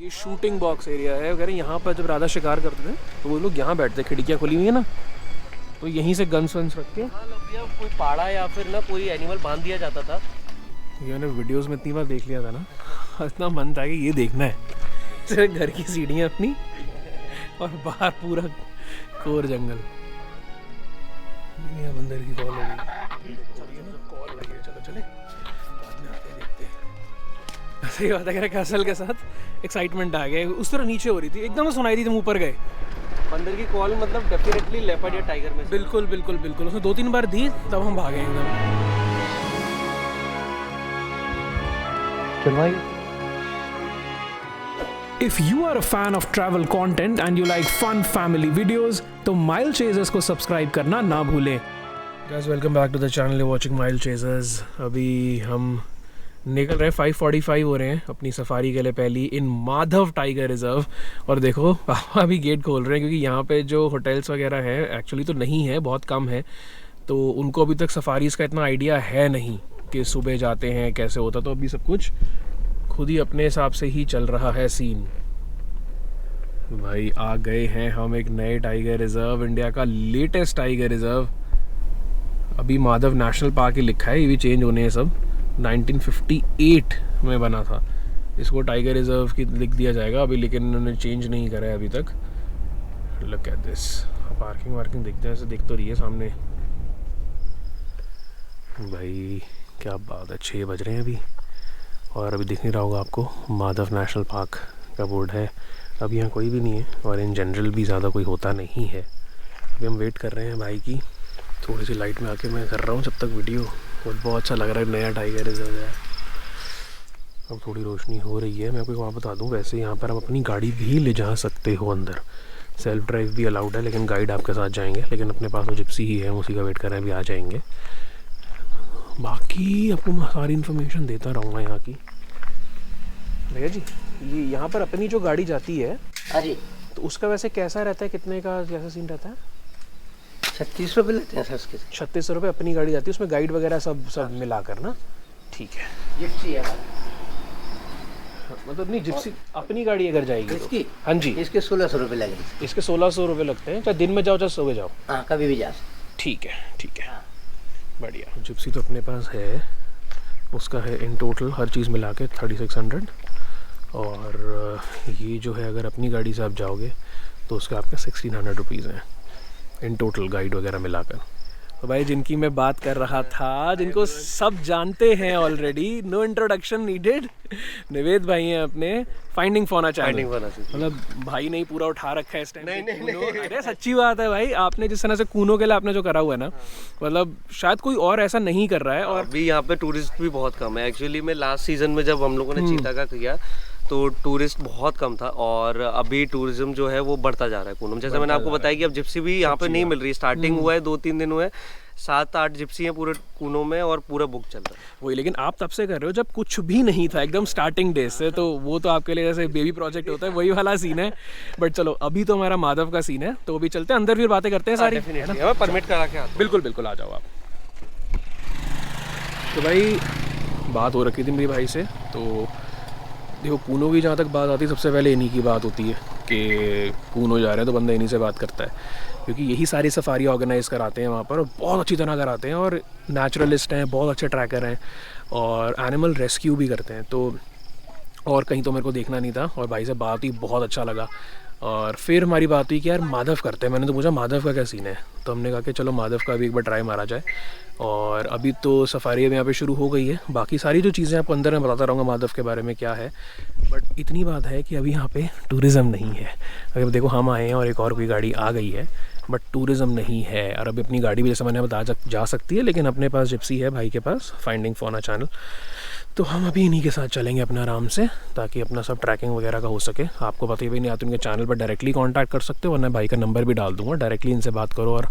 ये shooting box area है वगैरह। यहाँ पर जब राधा शिकार करते थे तो वो लोग यहाँ बैठते, खिड़कियाँ खुली हुई है ना, तो यहीं से गन्स वन्स रख के कोई पाड़ा या फिर ना कोई एनिमल बांध दिया जाता था। ये मैंने वीडियोस में इतनी बार देख लिया था ना, इतना मन था कि ये देखना है। सिर्फ घर की सीढ़ियाँ अपनी और बाहर पूरा कोर जंगल। बंदर की कॉल हो गई, कॉल लगी है, चलो चले बाद में आते हैं, देखते हैं। सही बात है, कैसल के साथ एक्साइटमेंट आ गया। उस तरह नीचे हो रही थी, एकदम सुनाई दी, तुम ऊपर गए। बंदर की कॉल मतलब डेफिनेटली लेपर्ड या टाइगर में। बिल्कुल बिल्कुल बिल्कुल, उसने 2-3 बार दी, तब हम भागे एकदम। If you are a fan of travel content and you like fun family videos, तो Mile Chasers को सब्सक्राइब करना ना भूलें। Guys, welcome back to the channel. You're watching Mile Chasers. अभी हम निकल रहे हैं, 5:45 हो रहे हैं अपनी सफारी के लिए, पहली इन माधव टाइगर रिजर्व। और देखो पापा अभी गेट खोल रहे हैं क्योंकि यहाँ पे जो होटल्स वगैरह है एक्चुअली तो नहीं है, बहुत कम है, तो उनको अभी तक सफारीज़ का इतना आइडिया है नहीं कि सुबह जाते हैं कैसे होता, तो अभी सब कुछ खुद ही अपने हिसाब से ही चल रहा है सीन। भाई आ गए हैं हम एक नए टाइगर रिजर्व, इंडिया का लेटेस्ट टाइगर रिजर्व। अभी माधव नेशनल पार्क ही लिखा है, ये भी चेंज होने हैं सब। 1958 में बना था, इसको टाइगर रिजर्व की लिख दिया जाएगा अभी, लेकिन उन्होंने चेंज नहीं करा है अभी तक। Look at this, parking working देखते हैं, ऐसे दिख तो रही है सामने। भाई क्या बात है, 6 बज रहे हैं अभी और अभी दिख नहीं रहा होगा आपको, माधव नेशनल पार्क का बोर्ड है। अभी यहाँ कोई भी नहीं है और इन जनरल भी ज़्यादा कोई होता नहीं है। अभी हम वेट कर रहे हैं भाई की, थोड़ी सी लाइट में आके मैं कर रहा हूँ जब तक वीडियो, और बहुत अच्छा लग रहा है, नया टाइगर रिजर्व है। अब थोड़ी रोशनी हो रही है। मैं आपको वहाँ बता दूँ, वैसे यहाँ पर आप अपनी गाड़ी भी ले जा सकते हो अंदर, सेल्फ ड्राइव भी अलाउड है, लेकिन गाइड आपके साथ जाएंगे। लेकिन अपने पास वो जिप्सी ही है, हम उसी का वेट कर रहे हैं, अभी आ जाएंगे। बाकी आपको मैं सारी इन्फॉर्मेशन देता रहूँगा यहाँ की। भैया जी, ये यहाँ पर अपनी जो गाड़ी जाती है, अरे तो उसका वैसे कैसा रहता है, कितने का कैसा सीन रहता है? 36 रुपये लेते हैं सर उसके। 36 रुपये अपनी गाड़ी जाती है, उसमें गाइड वगैरह सब मिलाकर ना? ठीक है। जिप्सी है मतलब नहीं, जिप्सी अपनी गाड़ी अगर जाएगी इसकी तो? हाँ जी, इसके 1600 रुपये लगेंगे। इसके 1600 रुपये लगते हैं, चाहे दिन में जाओ चाहे सुबह जाओ? हाँ, कभी भी जा सकते। ठीक है ठीक है, बढ़िया। जिप्सी तो अपने पास है, उसका है इन टोटल हर चीज़ मिला के 3600। और ये जो है अगर अपनी गाड़ी से आप जाओगे तो उसका आपका 1600 रुपीज़ है इन टोटल, गाइड वगैरह मिलाकर। तो भाई जिनकी मैं बात कर रहा था, जिनको सब जानते हैं ऑलरेडी, नो इंट्रोडक्शन नीडेड, निवेद भाई हैं अपने फाइंडिंग फौना चैनल। मतलब भाई नहीं पूरा उठा रखा है इस टाइम। नहीं। अरे सच्ची बात है भाई, आपने जिस तरह से कूनो के लिए आपने जो करा हुआ है ना, मतलब शायद कोई और ऐसा नहीं कर रहा है। और अभी यहाँ पे टूरिस्ट भी बहुत कम है। एक्चुअली में लास्ट सीजन में जब हम लोगों ने चीता का किया तो टूरिस्ट बहुत कम था, और अभी टूरिज्म जो है वो बढ़ता जा रहा है कूनो में। जैसे मैंने आपको बताया कि अब जिप्सी भी यहाँ पे नहीं मिल रही, स्टार्टिंग हुआ है 2-3 दिन हुए, 7-8 जिप्सी हैं पूरे कूनो में और पूरा बुक चल रहा है। वही, लेकिन आप तब से कर रहे हो जब कुछ भी नहीं था, एकदम स्टार्टिंग डेज से, तो वो तो आपके लिए जैसे बेबी प्रोजेक्ट होता है, वही वाला सीन है। बट चलो अभी तो हमारा माधव का सीन है, तो अभी चलते हैं अंदर, फिर बातें करते हैं सारी। हमें परमिट करा के आता। बिल्कुल बिल्कुल, आ जाओ आप। तो भाई बात हो रखी थी मेरी भाई से, तो देखो कूनो की जहाँ तक बात आती है, सबसे पहले इन्हीं की बात होती है कि कूनो जा रहे हैं तो बंदा इन्हीं से बात करता है, क्योंकि यही सारी सफारी ऑर्गेनाइज़ कराते हैं वहाँ पर, और बहुत अच्छी तरह कराते हैं, और नेचुरलिस्ट हैं, बहुत अच्छे ट्रैकर हैं, और एनिमल रेस्क्यू भी करते हैं। तो और कहीं तो मेरे को देखना नहीं था, और भाई से बात ही बहुत अच्छा लगा। और फिर हमारी बात हुई कि यार माधव करते हैं। मैंने तो पूछा माधव का क्या सीन है, तो हमने कहा कि चलो माधव का भी एक बार ट्राई मारा जाए। और अभी तो सफारी अब यहाँ पे शुरू हो गई है, बाकी सारी जो चीज़ें आपको अंदर मैं बताता रहूँगा माधव के बारे में क्या है। बट इतनी बात है कि अभी यहाँ पे टूरिज़्म नहीं है। अगर देखो हम आए हैं और एक और कोई गाड़ी आ गई है, बट टूरिज़्म नहीं है। और अभी अपनी गाड़ी भी जैसे मैंने बताया जा सकती है, लेकिन अपने पास जिप्सी है भाई के पास, फाइंडिंग फौना चैनल, तो हम अभी इन्हीं के साथ चलेंगे अपने आराम से, ताकि अपना सब ट्रैकिंग वगैरह का हो सके। आपको पता ही भी नहीं आते, उनके चैनल पर डायरेक्टली कांटेक्ट कर सकते हो, वरना भाई का नंबर भी डाल दूंगा, डायरेक्टली इनसे बात करो। और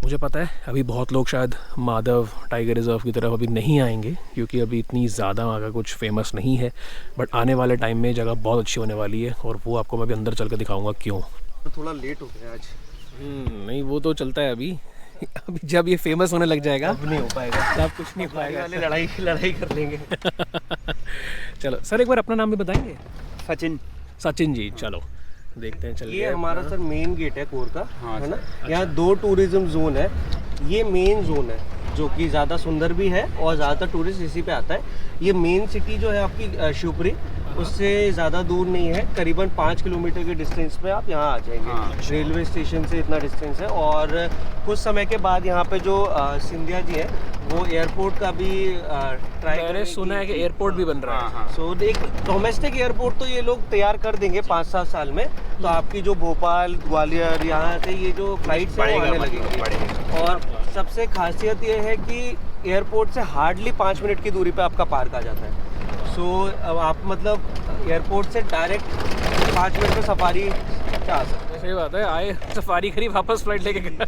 मुझे पता है अभी बहुत लोग शायद माधव टाइगर रिजर्व की तरफ अभी नहीं आएंगे, क्योंकि अभी इतनी ज़्यादा वहाँ का कुछ फेमस नहीं है, बट आने वाले टाइम में जगह बहुत अच्छी होने वाली है, और वो आपको मैं अभी अंदर चल कर दिखाऊँगा क्यों। थोड़ा लेट हो गया आज। नहीं वो तो चलता है अभी अभी जब ये फेमस होने लग जाएगा अब नहीं हो पाएगा, तब कुछ नहीं हो पाएगा, लड़ाई कर लेंगे। चलो सर एक बार अपना नाम भी बताएंगे? सचिन। सचिन जी चलो देखते हैं चल ये के। हमारा सर मेन गेट है कोर का, है ना। यहाँ 2 टूरिज्म जोन है, ये मेन जोन है जो कि ज़्यादा सुंदर भी है और ज़्यादातर टूरिस्ट इसी पे आता है। ये मेन सिटी जो है आपकी शिवपुरी, उससे ज़्यादा दूर नहीं है, करीबन 5 किलोमीटर के डिस्टेंस पे आप यहाँ आ जाएंगे। रेलवे स्टेशन से इतना डिस्टेंस है। और कुछ समय के बाद यहाँ पे जो सिंधिया जी है वो एयरपोर्ट का भी ट्राई मैंने सुना है कि एयरपोर्ट भी बन रहा है। सो एक डोमेस्टिक एयरपोर्ट तो ये लोग तैयार कर देंगे 5-7 साल में, तो आपकी जो भोपाल ग्वालियर यहाँ से ये जो फ्लाइट्स हैं वो आने लगेंगी। और सबसे खासियत ये है कि एयरपोर्ट से हार्डली 5 मिनट की दूरी पे आपका पार्क आ जाता है। सो अब आप मतलब एयरपोर्ट से डायरेक्ट 5 मिनट में सफारी आ सकते हैं। सही बात है, आए सफारी करी वापस फ्लाइट लेके घर।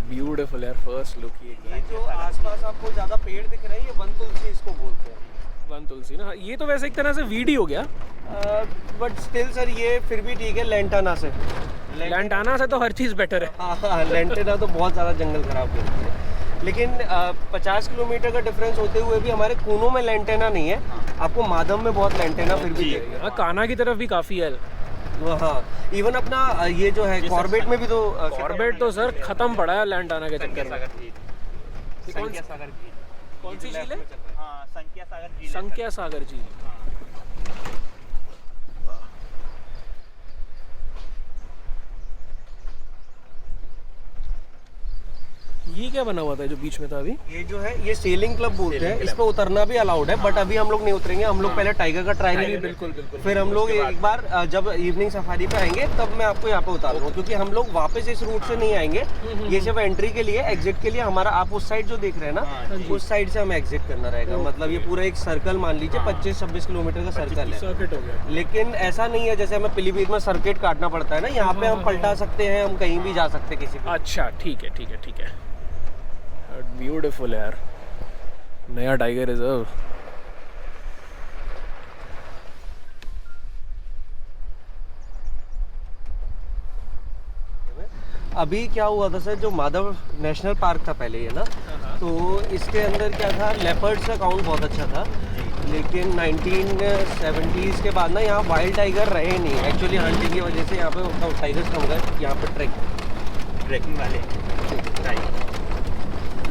ब्यूटीफुल यार, फर्स्ट लुक ये जो आसपास आपको ज़्यादा पेड़ दिख रहे हैं ये वन तुलसी इसको बोलते हैं। वन तुलसी ना, ये तो वैसे एक तरह से वीड ही हो गया। बट स्टिल सर ये फिर भी ठीक है लैंटाना से। लैंटाना से तो हर चीज़ बेटर है। हाँ, लैंटाना तो बहुत ज़्यादा जंगल खराब करती है। लेकिन 50 किलोमीटर का डिफरेंस होते हुए भी हमारे कूनो में लैंटेना नहीं है। आपको माधव में बहुत लैंटेना फिर भी है। हाँ, कान्हा की तरफ भी काफ़ी है। हाँ, इवन अपना ये जो है कॉर्बेट में भी तो कॉर्बेट तो सर खत्म पड़ा है लैंटाना के चक्कर में। कौन सी झील है? संख्या सागर झील। ये क्या बना हुआ था जो बीच में था अभी? ये जो है ये सेलिंग क्लब बोलते हैं, इस पे उतरना भी अलाउड है, बट अभी हम लोग नहीं उतरेंगे। हम लोग पहले टाइगर का ट्राई करेंगे। बिल्कुल बिल्कुल। फिर हम लोग एक बार जब इवनिंग सफारी पे आएंगे तब मैं आपको यहाँ पे उतारूंगा, क्योंकि हम लोग वापस इस रूट से नहीं आएंगे। ये सिर्फ एंट्री के लिए, एग्जिट के लिए हमारा आप उस साइड जो देख रहे हैं ना, उस साइड से हमें एग्जिट करना रहेगा। मतलब ये पूरा एक सर्कल मान लीजिए 25-26 किलोमीटर का सर्कल है। सर्किट हो गया। लेकिन ऐसा नहीं है जैसे हमें पीलीभीत में सर्किट काटना पड़ता है ना, यहाँ पे हम पलटा सकते हैं, हम कहीं भी जा सकते हैं किसी को। अच्छा ठीक है ठीक है ठीक है। ब्यूटीफुल यार, नया टाइगर रिजर्व। अभी क्या हुआ था सर, जो माधव नेशनल पार्क था पहले ये ना, तो इसके अंदर क्या था, लेपर्ड्स का काउंट बहुत अच्छा था। लेकिन 1970s के बाद ना यहाँ वाइल्ड टाइगर रहे नहीं। एक्चुअली हंटिंग की वजह से यहाँ पे टाइगर्स कम गए। यहाँ पे ट्रैकिंग वाले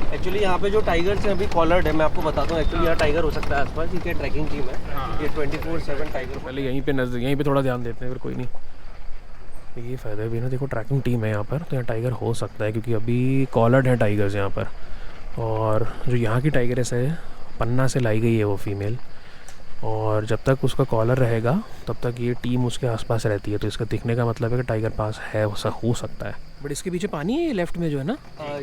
एक्चुअली यहाँ पे जो टाइगर्स हैं अभी कॉलर्ड है। मैं आपको बताता हूँ, एक्चुअली यहाँ टाइगर हो सकता है आसपास, ठीक है। ट्रैकिंग टीम है ये 24/7 टाइगर। पहले यहीं पे नजर, यहीं पे थोड़ा ध्यान देते हैं, फिर कोई नहीं। ये फ़ायदा भी ना, देखो ट्रैकिंग टीम है यहाँ पर, तो यहाँ टाइगर हो सकता है क्योंकि अभी कॉलर्ड हैं टाइगर्स यहाँ पर। और जो यहाँ की टाइगरेस है, पन्ना से लाई गई है वो फीमेल, और जब तक उसका कॉलर रहेगा तब तक ये टीम उसके आसपास रहती है। तो इसका दिखने का मतलब है कि टाइगर पास है, वैसा हो सकता है। बट इसके पीछे पानी है, ये लेफ्ट में जो है ना,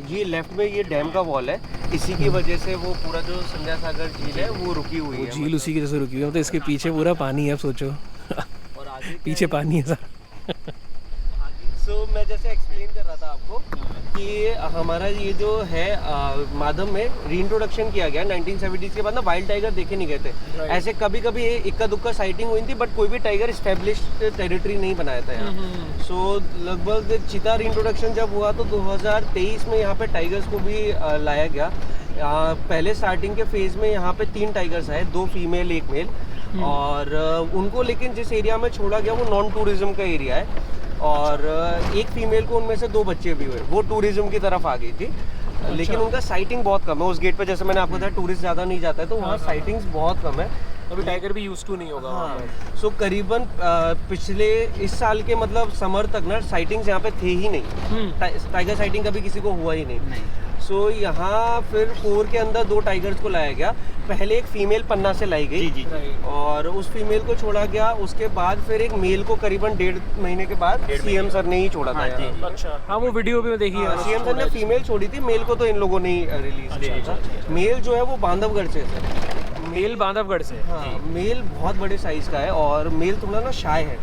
ये लेफ्ट में ये डैम का वॉल है। इसी की वजह से वो पूरा जो संध्या सागर झील है वो रुकी हुई है। झील उसी की जैसे रुकी हुई है, तो इसके पीछे पूरा पानी है। अब सोचो और आगे पीछे पानी है सर। सो मैं जैसे एक्सप्लेन कर रहा था आपको कि हमारा ये जो है माधव में रीइंट्रोडक्शन किया गया 1970s के बाद ना। वाइल्ड टाइगर देखे नहीं गए थे। ऐसे कभी कभी इक्का दुक्का साइटिंग हुई थी, बट कोई भी टाइगर स्टैब्लिश्ड टेरिटरी नहीं बनाया था यहाँ। सो लगभग चीता रीइंट्रोडक्शन जब हुआ तो 2023 में यहाँ पे टाइगर्स को भी लाया गया। पहले स्टार्टिंग के फेज़ में यहाँ पे 3 टाइगर्स आए, 2 फीमेल 1 मेल। और उनको लेकिन जिस एरिया में छोड़ा गया वो नॉन टूरिज्म का एरिया है। और एक फीमेल को उनमें से 2 बच्चे भी हुए, वो टूरिज्म की तरफ आ गई थी। लेकिन उनका साइटिंग बहुत कम है उस गेट पे। जैसे मैंने आपको बताया टूरिस्ट ज़्यादा नहीं जाता है, तो वहाँ साइटिंग्स बहुत कम है। अभी टाइगर भी यूज टू नहीं होगा। हाँ, सो करीबन पिछले इस साल के मतलब समर तक ना साइटिंग्स यहाँ पे थे ही नहीं। टाइगर साइटिंग कभी किसी को हुआ ही नहीं। सो यहाँ फिर कोर के अंदर 2 टाइगर्स को लाया गया। पहले एक फीमेल पन्ना से लाई गई और उस फीमेल को छोड़ा गया। उसके बाद फिर एक मेल को करीबन 1.5 महीने के बाद सीएम सर ने ही छोड़ा था। अच्छा, हाँ वो वीडियो भी मैं देखी है। सीएम सर ने फीमेल छोड़ी थी, मेल को तो इन लोगों ने ही रिलीज किया था। मेल जो है वो बांधवगढ़ से है। मेल बांधवगढ़ से। हाँ, मेल बहुत बड़े साइज का है और मेल थोड़ा ना शाय है।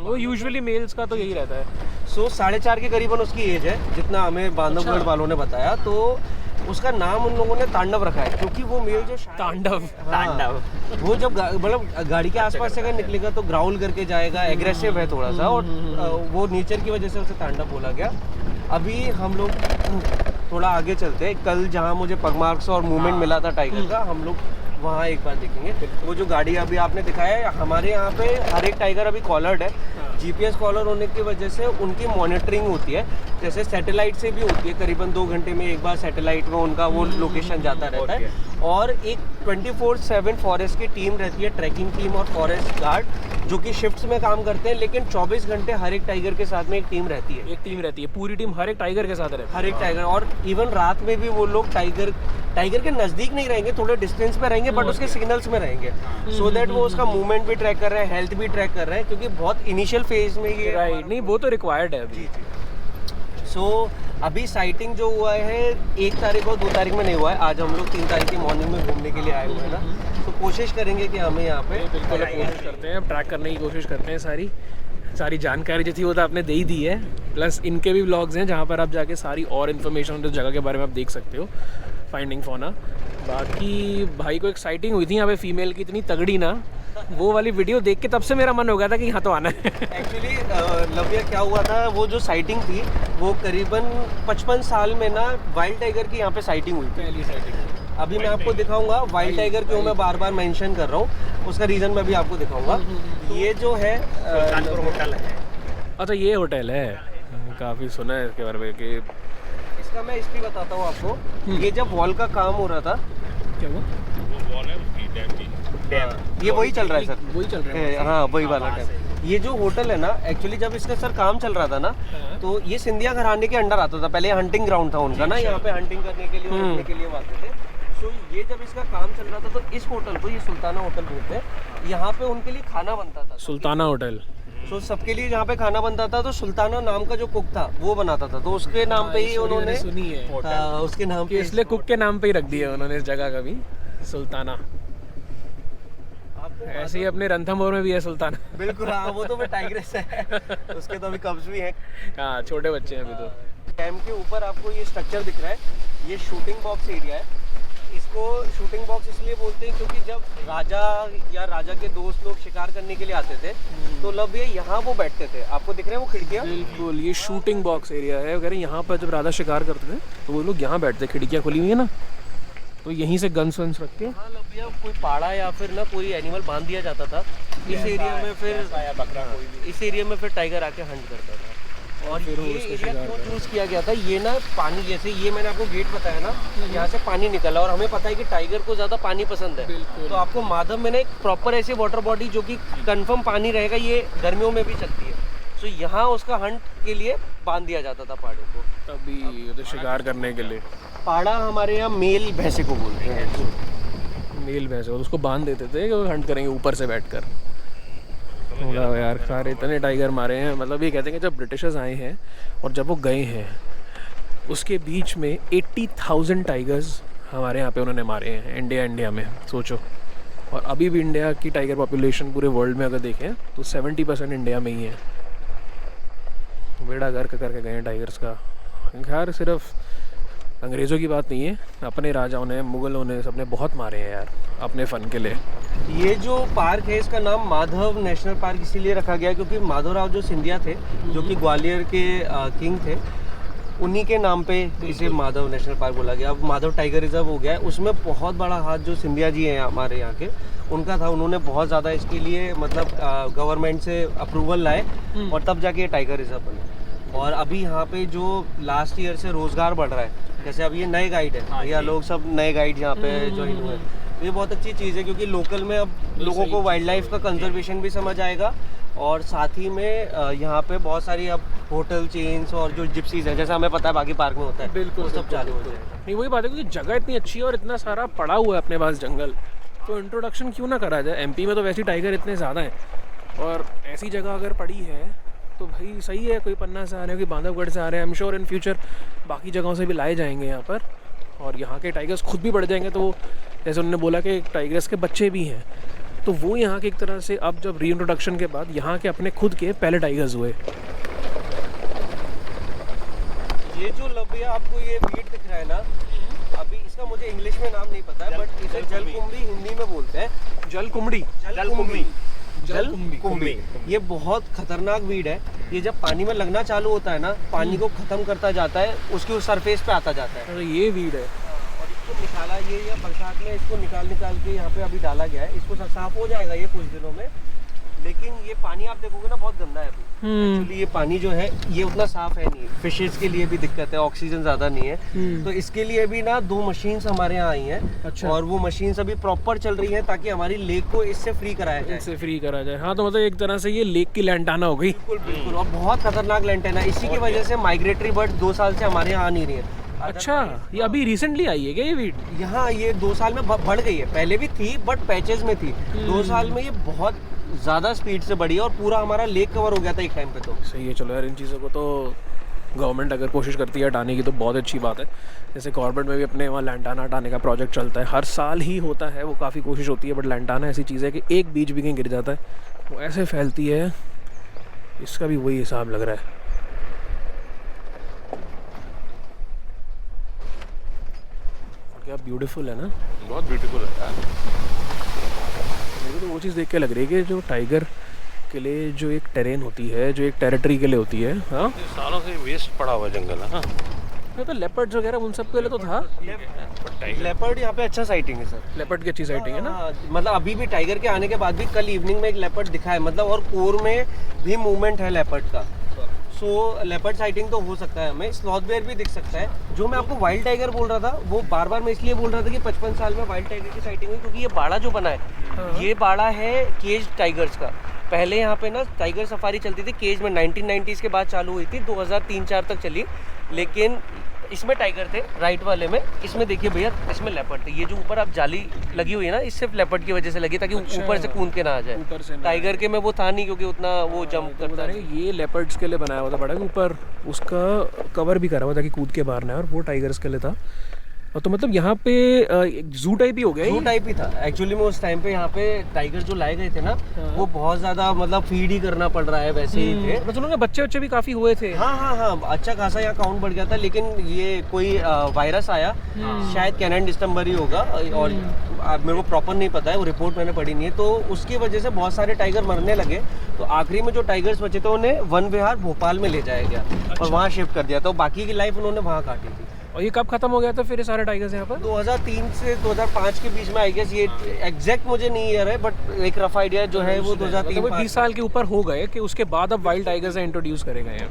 वो यूजुअली मेल्स का तो यही रहता है। सो 4.5 के करीबन उसकी एज है, जितना हमें बांधवगढ़ वालों ने बताया। तो उसका नाम उन लोगों ने तांडव रखा है, क्योंकि वो मेल जो तांडव। तांडव वो जब मतलब गाड़ी के आसपास से अगर निकलेगा तो ग्राउल करके जाएगा, एग्रेसिव है थोड़ा सा। और वो नेचर की वजह से उसे तांडव बोला गया। अभी हम लोग थोड़ा आगे चलते हैं। कल जहाँ मुझे पगमार्क्स और मूवमेंट मिला था टाइगर का, हम लोग वहाँ एक बार देखेंगे। वो जो गाड़ी अभी आपने दिखाया है, हमारे यहाँ पे हर एक टाइगर अभी कॉलर्ड है। जीपीएस कॉलर होने की वजह से उनकी मॉनिटरिंग होती है, जैसे सैटेलाइट से भी होती है। करीबन 2 घंटे में एक बार सैटेलाइट में उनका वो लोकेशन जाता रहता है। और एक 24/7 फॉरेस्ट की टीम रहती है, ट्रैकिंग टीम और फॉरेस्ट गार्ड, जो कि शिफ्ट्स में काम करते हैं, लेकिन 24 घंटे हर एक टाइगर के साथ में एक टीम रहती है। एक टीम रहती है, पूरी टीम हर एक टाइगर के साथ रहती है। हर एक टाइगर, और इवन रात में भी वो लोग टाइगर के नज़दीक नहीं रहेंगे, थोड़े डिस्टेंस पे रहेंगे, बट उसके सिग्नल्स में रहेंगे, सो दैट वो उसका मूवमेंट भी ट्रैक कर रहे हैं, हेल्थ भी ट्रैक कर रहे हैं, क्योंकि बहुत इनिशियल फेज में ये राइट, नहीं वो तो रिक्वायर्ड है अभी। अभी साइटिंग जो हुआ है 1 तारीख और 2 तारीख में नहीं हुआ है। आज हम लोग 3 तारीख की मॉर्निंग में घूमने के लिए आए हुए हैं ना, तो कोशिश करेंगे कि हमें यहाँ पे बिल्कुल कोशिश करते हैं, ट्रैक करने की कोशिश करते हैं। सारी जानकारी जो थी वो तो आपने दे ही दी है, प्लस इनके भी व्लॉग्स हैं जहाँ पर आप जाके सारी और इन्फॉर्मेशन उस जगह के बारे में आप देख सकते हो, फाइंडिंग फौना। बाकी भाई को एक साइटिंग हुई थी यहाँ पे फीमेल की, इतनी तगड़ी ना, वो वाली वीडियो देख के तब से मेरा मन हो गया था कि यहाँ तो आना है। एक्चुअली लव्या क्या हुआ था, वो जो साइटिंग थी वो करीबन 55 साल में ना वाइल्ड टाइगर की यहाँ पे साइटिंग हुई थी, पहली साइटिंग। अभी मैं आपको दिखाऊंगा वाइल्ड टाइगर क्यों मैं बार बार मेंशन कर रहा हूँ, उसका रीज़न मैं भी आपको दिखाऊंगा। ये जो है होटल है। अच्छा ये होटल है, काफ़ी सुना है इसके बारे में कि इसका मैं हिस्ट्री बताता हूँ आपको। ये जब वॉल का काम हो रहा था, क्या हुआ, ये वही चल रहा है सर, वही चल रहा है। हाँ वही वाला डैम। ये जो होटल है ना, एक्चुअली जब इसका सर काम चल रहा था ना, तो ये सिंधिया घराने के अंडर आता था। पहले हंटिंग ग्राउंड था उनका ना, यहाँ पे हंटिंग करने के लिए और रुकने के लिए वो आते थे। तो ये जब इसका काम चल रहा था, तो इस होटल को, ये सुल्ताना होटल बोलते हैं, यहाँ पे उनके लिए खाना बनता था। सुल्ताना होटल। तो सबके लिए जहाँ पे खाना बनता था, तो सुल्ताना नाम का जो कुक था वो बनाता था, तो उसके नाम पे ही उन्होंने सुनी है, उसके नाम पे, इसलिए कुक के नाम पे ही रख दिया उन्होंने इस जगह का भी सुल्ताना। ऐसे ही अपने रणथंभौर में भी है सुल्ताना। बिल्कुल हाँ, वो तो मैं टाइग्रेस है, उसके तो अभी कब्ज भी हैं। हाँ छोटे बच्चे हैं अभी तो। डैम के ऊपर आपको ये स्ट्रक्चर दिख रहा है, ये शूटिंग बॉक्स एरिया है। इसको शूटिंग बॉक्स इसलिए बोलते हैं क्योंकि जब राजा या राजा के दोस्त लोग शिकार करने के लिए आते थे, तो लब ये यहाँ वो बैठते थे। आपको दिख रहे हैं वो खिड़कियाँ? बिल्कुल, ये शूटिंग बॉक्स एरिया है वगैरह। यहाँ पर जब राजा शिकार करते थे तो वो लोग यहाँ बैठते, खिड़कियाँ खुली हुई है ना, तो यहीं से गन्स वन्स रख के। हाँ लब भैया, कोई पाड़ा या फिर ना कोई एनिमल बांध दिया जाता था इस एरिया में, फिर इस एरिया में फिर टाइगर आके हंट करता था। और ये एरिया क्यों चूज़ किया गया था, ये ना पानी, जैसे ये मैंने आपको गेट बताया ना, यहाँ से पानी निकला, और हमें पता है कि टाइगर को ज़्यादा पानी पसंद है, तो आपको माधव में ना एक प्रॉपर ऐसी वाटर बॉडी जो कि कंफर्म पानी रहेगा, ये गर्मियों में भी चलती है, तो यहाँ उसका हंट के लिए बांध दिया जाता था पाड़े को, तभी तो शिकार करने के लिए। पाड़ा हमारे यहाँ मेल भैंसे को बोलते हैं, मेल भैंस, और उसको बांध देते थे कि वो हंट करेंगे ऊपर से बैठकर। होगा यार, सारे इतने टाइगर मारे हैं। मतलब ये कहते हैं कि जब ब्रिटिशर्स आए हैं और जब वो गए हैं, उसके बीच में 80,000 टाइगर्स हमारे यहाँ पे उन्होंने मारे हैं इंडिया में, सोचो। और अभी भी इंडिया की टाइगर पॉपुलेशन पूरे वर्ल्ड में अगर देखें तो 70% इंडिया में ही है। बेड़ा गर्क करके गए हैं टाइगर्स का। खैर सिर्फ अंग्रेज़ों की बात नहीं है, अपने राजाओं ने, मुग़लों ने, सबने बहुत मारे हैं यार अपने फ़न के लिए। ये जो पार्क है इसका नाम माधव नेशनल पार्क इसीलिए रखा गया क्योंकि माधवराव जो सिंधिया थे, जो कि ग्वालियर के किंग थे, उन्हीं के नाम पे इसे माधव नेशनल पार्क बोला गया। अब माधव टाइगर रिजर्व हो गया है। उसमें बहुत बड़ा हाथ जो सिंधिया जी हैं हमारे यहाँ के, उनका था। उन्होंने बहुत ज़्यादा इसके लिए मतलब गवर्नमेंट से अप्रूवल लाए और तब जाके ये टाइगर रिजर्व बने। और अभी यहाँ पे जो लास्ट ईयर से रोज़गार बढ़ रहा है, जैसे अब ये नए गाइड है, या लोग सब नए गाइड यहाँ पे ज्वाइन हुए हैं, ये बहुत अच्छी चीज़ है क्योंकि लोकल में अब लोगों को वाइल्ड लाइफ का कंजर्वेशन भी समझ आएगा, और साथ ही में यहाँ पे बहुत सारी अब होटल चेन्स और जो जिप्सीज हैं, जैसा हमें पता है बाकी पार्क में होता है, बिल्कुल सब चालू हो जाएगा। नहीं वही बात है क्योंकि जगह इतनी अच्छी है और इतना सारा पड़ा हुआ है अपने पास जंगल, तो इंट्रोडक्शन क्यों ना करा जाए। एमपी में तो वैसे टाइगर इतने ज़्यादा हैं, और ऐसी जगह अगर पड़ी है तो भाई सही है। कोई पन्ना से आ रहे हैं, कोई बांधवगढ़ से आ रहे हैं, I am sure in future बाकी जगहों से भी लाए जाएंगे यहाँ पर, और यहाँ के टाइगर्स खुद भी बढ़ जाएंगे। तो जैसे उन्होंने बोला कि टाइगर्स के बच्चे भी हैं, तो वो यहाँ के एक तरह से अब जब री इंट्रोडक्शन के बाद यहाँ के अपने खुद के पहले टाइगर्स हुए। ये जो लबिया आपको ये वीट दिख रहा है ना, अभी इसका मुझे इंग्लिश में नाम नहीं पता है, बट इसे जलकुंभी हिंदी में बोलते हैं। जलकुंभी, जलकुंभी ये बहुत खतरनाक वीड है। ये जब पानी में लगना चालू होता है ना, पानी को खत्म करता जाता है, उसकी उस सरफेस पे आता जाता है। ये वीड है। इसको निकाला ये या बरसात में इसको निकाल के यहाँ पे अभी डाला गया है। इसको साफ हो जाएगा ये कुछ दिनों में, लेकिन ये पानी आप देखोगे ना बहुत गंदा है अभी। एक्चुअली ये पानी जो है ये उतना साफ है नहीं, फिशेस के लिए भी दिक्कत है, ऑक्सीजन ज़्यादा नहीं है। तो इसके लिए भी ना 2 मशीन्स हमारे यहाँ आई हैं। अच्छा। और वो मशीन्स अभी प्रॉपर चल रही हैं ताकि हमारी लेक को इससे फ्री कराया जाए। इससे फ्री करा जाए। हाँ, तो मतलब एक तरह से ये लेक की लैंटाना हो गई। बिल्कुल बिल्कुल, और बहुत खतरनाक लैंटेन है। इसी की वजह से माइग्रेटरी बर्ड 2 साल से हमारे यहाँ आ नहीं रही है। अच्छा, ये अभी रिसेंटली आई है क्या ये वीड? यहाँ ये 2 साल में बढ़ गई है, पहले भी थी बट पैचेस में थी। 2 साल में ये बहुत ज़्यादा स्पीड से बढ़ी है और पूरा हमारा लेक कवर हो गया था एक टाइम पे। तो सही है। चलो यार, इन चीज़ों को तो गवर्नमेंट अगर कोशिश करती है हटाने की तो बहुत अच्छी बात है। जैसे कॉर्बेट में भी अपने वहाँ लैंटाना हटाने का प्रोजेक्ट चलता है, हर साल ही होता है, वो काफ़ी कोशिश होती है। बट लैंटाना ऐसी चीज़ है कि एक बीज भी कहीं गिर जाता है वो ऐसे फैलती है, इसका भी वही हिसाब लग रहा है। क्या ब्यूटीफुल है ना, बहुत ब्यूटीफुल है यार। मुझे तो वो चीज़ देख के लग रही है कि जो टाइगर के लिए जो एक टेरेन होती है, जो एक टेरिटरी के लिए होती है, हाँ, सालों से वेस्ट पड़ा हुआ जंगल है। हाँ, ये तो लेपर्ड्स वगैरह उन सब के लिए तो था। लेपर्ड यहाँ पे अच्छा साइटिंग है सर। लेपर्ड की अच्छी साइटिंग है ना। हाँ, मतलब अभी भी टाइगर के आने के बाद भी कल इवनिंग में एक लेपर्ड दिखा है, मतलब और कोर में भी मूवमेंट है लेपर्ड का। सो लेपर्ड साइटिंग तो हो सकता है हमें। स्लॉथ बेयर भी दिख सकता है। जो मैं आपको वाइल्ड टाइगर बोल रहा था वो बार बार मैं इसलिए बोल रहा था कि 55 साल में वाइल्ड टाइगर की साइटिंग हुई, क्योंकि ये बाड़ा जो बना है ये बाड़ा है केज टाइगर्स का। पहले यहाँ पे ना टाइगर सफारी चलती थी केज में, 1990s के बाद चालू हुई थी, 2003-4 तक चली। लेकिन इसमें टाइगर थे राइट वाले में, इसमें देखिए भैया इसमें लेपर्ड थे। ये जो ऊपर आप जाली लगी हुई है ना, इस सिर्फ लेपर्ड की वजह से लगी ताकि ऊपर से कूद के ना आ जाए। ऊपर से टाइगर के में वो था नहीं क्योंकि उतना वो जंप करता है। ये लेपर्ड्स के लिए बनाया हुआ था बड़ा, ऊपर उसका कवर भी करा हुआ था कि कूद के बाहर ना आए, और वो टाइगर्स के लिए था। और तो मतलब यहाँ पे जू टाइप ही हो गया। जू टाइप ही था एक्चुअली में उस टाइम पे। यहाँ पे टाइगर जो लाए गए थे ना वो बहुत ज्यादा मतलब फीड ही करना पड़ रहा है, वैसे ही थे। मैं सुना बच्चे भी काफी हुए थे। हाँ हाँ हाँ, अच्छा खासा यहाँ काउंट बढ़ गया था। लेकिन ये कोई वायरस आया, शायद कैनन डिस्टेम्बर ही होगा, और मेरे को प्रॉपर नहीं पता है, वो रिपोर्ट मैंने पढ़ी नहीं है। तो उसकी वजह से बहुत सारे टाइगर मरने लगे। तो आखिरी में जो टाइगर्स बचे थे उन्हें वन विहार भोपाल में ले जाया गया और वहाँ शिफ्ट कर दिया था। बाकी की लाइफ उन्होंने वहाँ काटी थी। और ये कब खत्म हो गया था फिर ये सारे टाइगर्स यहाँ पर? 2003 से 2005 के बीच में आई गेस। ये एग्जैक्ट मुझे नहीं याद है बट एक रफ आइडिया जो है वो 2003 20 साल के ऊपर हो गए कि उसके बाद अब वाइल्ड टाइगर्स इंट्रोड्यूस करे गए हैं।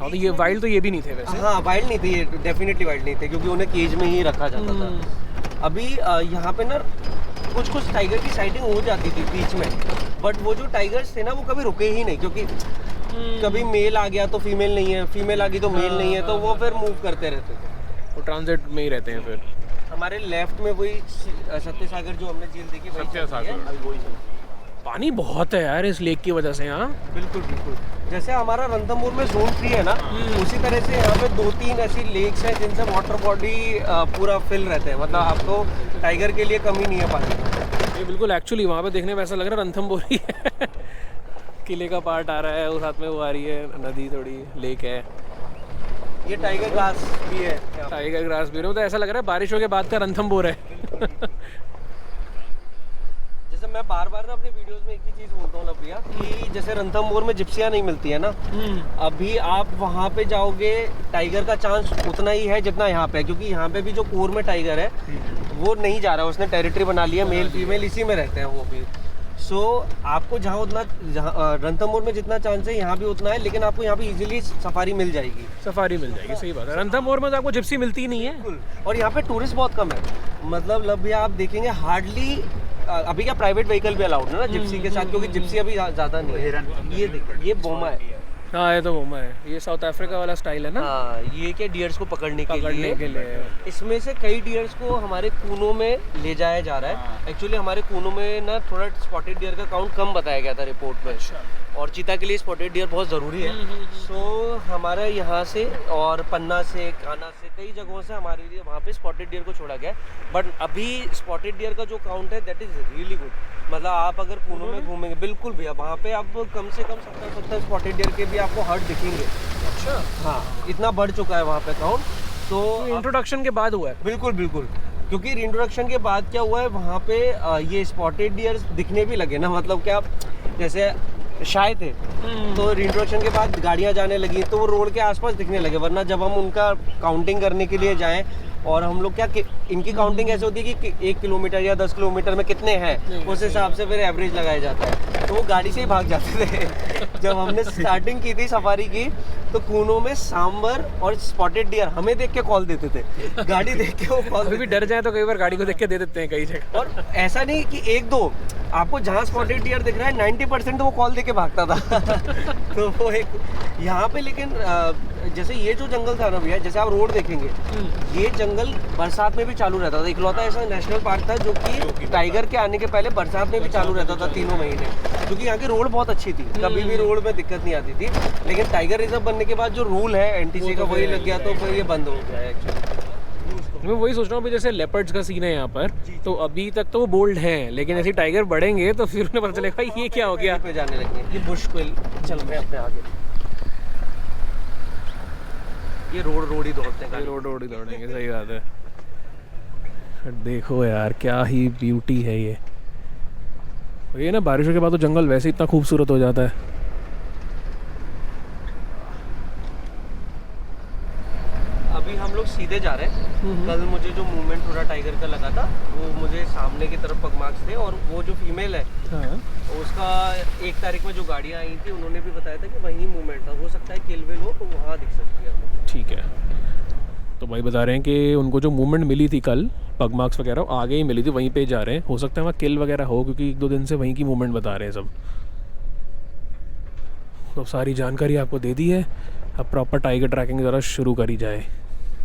हाँ, तो ये वाइल्ड तो ये भी नहीं थे वैसे। हाँ, वाइल्ड नहीं थे ये, डेफिनेटली वाइल्ड नहीं थे, क्योंकि उन्हें केज में ही रखा जाता था। अभी यहाँ पे ना कुछ टाइगर की साइटिंग हो जाती थी बीच में, बट वो जो टाइगर्स थे ना वो कभी रुके ही नहीं, क्योंकि कभी मेल आ गया तो फीमेल नहीं है, फीमेल आ गई तो मेल नहीं है, तो वो फिर मूव करते रहते थे। वो ट्रांजिट में ही रहते हैं फिर। हमारे लेफ्ट में वही सत्य सागर जो हमने झील देखी, सत्य सागर। पानी बहुत है यार इस लेक की वजह से। हाँ, बिल्कुल बिल्कुल। जैसे हमारा रणथंभौर में जोन 3 है ना, उसी तरह से यहाँ पे 2-3 ऐसी लेक्स हैं जिनसे वाटर बॉडी पूरा फिल रहते हैं। मतलब आपको टाइगर के लिए कमी नहीं है पानी। ये बिल्कुल एक्चुअली वहाँ पे देखने में ऐसा लग रहा है रणथंभौर ही है। किले का पार्ट आ रहा है, वो साथ में वो आ रही है नदी, थोड़ी लेक है। ये टाइगर ग्रास भी है। टाइगर ग्रास भी, तो ऐसा लग रहा है बारिशों के बाद का रणथंभौर है। जैसे मैं बार बार ना अपने वीडियोस में एक ही चीज़ बोलता हूँ भैया, कि जैसे रणथंभौर में जिप्सियाँ नहीं मिलती है ना, अभी आप वहाँ पे जाओगे टाइगर का चांस उतना ही है जितना यहाँ पे है, क्योंकि यहाँ पे भी जो कोर में टाइगर है वो नहीं जा रहा है, उसने टेरिटरी बना लिया, मेल फीमेल इसी में रहते हैं वो भी। सो आपको जहाँ उतना रणथंभौर में जितना चांस है यहाँ भी उतना है, लेकिन आपको यहाँ पे इजीली सफारी मिल जाएगी। सफारी मिल जाएगी, सही बात है। रणथंभौर में तो आपको जिप्सी मिलती ही नहीं है। और यहाँ पे टूरिस्ट बहुत कम है, मतलब भैया आप देखेंगे हार्डली। अभी क्या प्राइवेट व्हीकल भी अलाउड है ना जिप्सी के साथ, क्योंकि जिप्सी अभी ज़्यादा नहीं है। ये देखिए, ये बोमा है। हाँ, ये तो बोमा है। ये साउथ अफ्रीका वाला स्टाइल है ना। हाँ, ये क्या डियर्स को पकड़ने के लिए। इसमें से कई डियर्स को हमारे कूनों में ले जाया जा रहा है। एक्चुअली हमारे कूनों में ना थोड़ा स्पॉटेड डियर का काउंट कम बताया गया था रिपोर्ट में, और चीता के लिए स्पॉटेड डियर बहुत ज़रूरी है। सो हमारा यहाँ से और पन्ना से, काना से, कई जगहों से हमारे लिए वहाँ पे स्पॉटेड डियर को छोड़ा गया है। बट अभी स्पॉटेड डियर का जो काउंट है दैट इज़ रियली गुड। मतलब आप अगर कूनों में घूमेंगे, बिल्कुल भैया, वहाँ पे आप कम से कम 70 स्पॉटेड डियर के भी आपको हर्ट दिखेंगे। अच्छा, हाँ, इतना बढ़ चुका है वहाँ पे काउंट। तो इंट्रोडक्शन के बाद हुआ है। बिल्कुल बिल्कुल, क्योंकि इंट्रोडक्शन के बाद क्या हुआ है वहाँ पे ये स्पॉटेड डियर्स दिखने भी लगे ना। मतलब क्या, जैसे शाये थे तो इंट्रोडक्शन के बाद गाड़ियाँ जाने लगी तो वो रोड के आसपास दिखने लगे, वरना जब हम उनका काउंटिंग करने के लिए जाएं और हम लोग क्या इनकी काउंटिंग ऐसे होती है कि 1 किलोमीटर या 10 किलोमीटर में कितने हैं, उस हिसाब से फिर एवरेज लगाया जाता है। तो वो गाड़ी से ही भाग जाते थे। जब हमने स्टार्टिंग की थी सफारी की, तो कूनो में सांबर और स्पॉटेड डियर हमें देख के कॉल देते थे, गाड़ी देख के वो कॉल अभी भी डर जाए तो कई बार गाड़ी को देख के दे देते हैं कई जगह। और ऐसा नहीं कि 1-2, आपको जहाँ स्पॉटेड डियर दिख रहा है 90% तो वो कॉल देके भागता था। तो वो एक यहाँ पे, लेकिन जैसे ये जो जंगल था ना भैया, जैसे आप रोड देखेंगे, ये जंगल बरसात में भी चालू रहता था। इकलौता ऐसा नेशनल पार्क था जो कि टाइगर के आने के पहले बरसात में भी चालू रहता था 3 महीने, क्योंकि यहाँ की रोड बहुत अच्छी थी, कभी भी रोड में दिक्कत नहीं आती थी। लेकिन टाइगर रिजर्व बनने के बाद जो रूल है एनटीसी का वही लग गया, तो फिर ये बंद हो गया है एक्चुअली। मैं वही सोच रहा हूँ, जैसे लेपर्ड्स का सीन है यहाँ पर, तो अभी तक तो वो बोल्ड हैं, लेकिन ऐसे टाइगर बढ़ेंगे तो फिर उन्हें पता चलेगा ये क्या हो गया। पे जाने लगे ये बुश क्विल चल रहे हैं अपने आगे, ये रोड ही दौड़ते हैं, रोड ही दौड़ेंगे, सही बात है। देखो यार क्या ही ब्यूटी है ये ना, बारिशों के बाद तो जंगल वैसे इतना खूबसूरत हो जाता है। अभी हम लोग सीधे जा रहे हैं। कल मुझे जो मूवमेंट थोड़ा टाइगर का लगा था, वो मुझे सामने की तरफ पगमार्क्स थे, और वो जो फीमेल है हाँ। उसका 1 तारीख में जो गाड़ियाँ आई थी उन्होंने भी बताया था कि वहीं मूवमेंट था, हो सकता है किल विल हो तो वहाँ दिख सकती है हमें। ठीक है, तो भाई बता रहे हैं कि उनको जो मूवमेंट मिली थी कल, पग मार्क्स वगैरह आगे ही मिली थी, वहीं पे जा रहे हैं। हो सकता है वहाँ किल वगैरह हो, क्योंकि 1-2 दिन से वहीं की मूवमेंट बता रहे हैं सब। तो सारी जानकारी आपको दे दी है, अब प्रॉपर टाइगर ट्रैकिंग ज़रा शुरू करी जाए।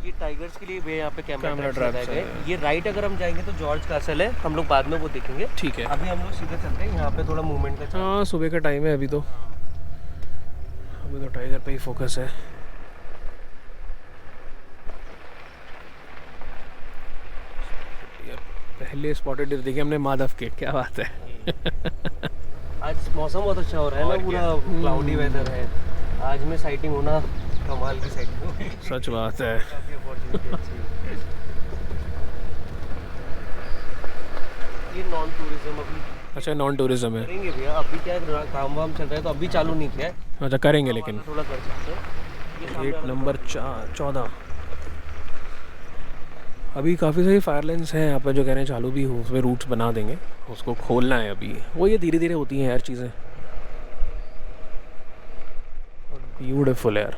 ये टाइगर्स के लिए भी यहाँ पे कैमरा कैमरा ट्रैप्स ट्रैप्स लगाए है। गए। ये राइट अगर हम जाएंगे तो जॉर्ज कैसल है, हम लोग बाद में वो देखेंगे। ठीक है, अभी हम लोग सीधे चलते हैं, यहाँ पे थोड़ा मूवमेंट का हाँ सुबह का टाइम है अभी तो टाइगर पे ही फोकस है। पहले स्पॉटेड डियर देखे हमने माधव के, क्या बात है। आज मौसम बहुत अच्छा हो रहा है ना, पूरा क्लाउडी वेदर है। आज में साइटिंग होना कमाल की साइटिंग होगी। सच बात है। काफी अपॉर्चुनिटी अच्छी है। ये नॉन टूरिज्म अभी अच्छा नॉन टूरिज्म है। करेंगे भैया, अभी क्या काम वाम चल रहा है तो अभी चालू नहीं किया है, अच्छा करेंगे, लेकिन थोड़ा कर सकते हैं। ये सामने गेट नंबर 14 अभी काफ़ी सारी फायर लाइन्स हैं यहाँ पर जो कह रहे हैं चालू भी हो, उसमें रूट्स बना देंगे, उसको खोलना है अभी। वो ये धीरे धीरे होती हैं यार चीज़ें। ब्यूटीफुल यार।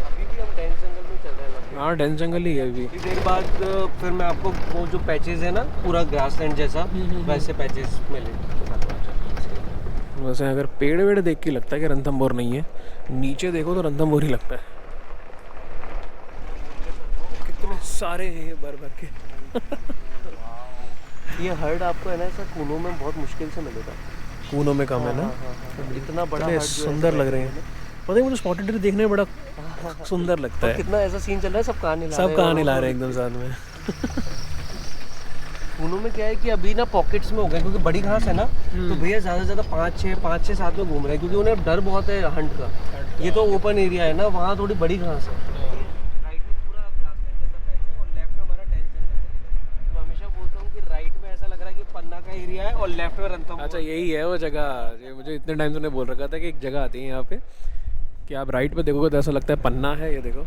अभी भी हम डेंस जंगल में चल रहे हैं लगभग। हाँ डेंस जंगल ही है अभी। थोड़ी देर बाद फिर मैं आपको वो जो पैचेस है ना, पूरा ग्रास लैंड जैसा, वैसे पैचेस मिले। वैसे अगर पेड़ वेड़ देख के लगता है कि रणथंभौर नहीं है, नीचे देखो तो रणथंभौर ही लगता है। कितने सारे हैं ये भर भर के। ये हर्ड आपको है ना ऐसा कूनो में बहुत मुश्किल से मिलेगा। कूनों में कम है ना। इतना बड़ा कितने हर्ड जो है सुंदर लग रहे हैं। पता है मुझे स्पॉटेड डियर देखने में बड़ा सुंदर लगता है। कितना ऐसा सीन चल रहा है, सब कहानी ला रहे सब हैं कहानी और ला रहे हैं एकदम साथ में। कूनो में क्या है कि अभी ना पॉकेट्स में हो गए, क्योंकि बड़ी घास है ना, तो भैया ज़्यादा से ज़्यादा 5-6 साथ में घूम रहे हैं, क्योंकि उन्हें डर बहुत है हंट का। ये तो ओपन एरिया है ना, वहाँ थोड़ी बड़ी घास है। राइट में पूरा ग्रासलैंड जैसा पैच है और लेफ्ट में हमारा डेंस जंगल है। मैं हमेशा बोलता हूँ कि राइट में ऐसा लग रहा है कि पन्ना का एरिया है और लेफ्ट में रणथंभौर। अच्छा यही है वो जगह, ये मुझे इतने टाइम से उन्हें बोल रखा था कि एक जगह आती है यहाँ पे कि आप राइट पे देखोगे तो ऐसा लगता है पन्ना है, ये देखो,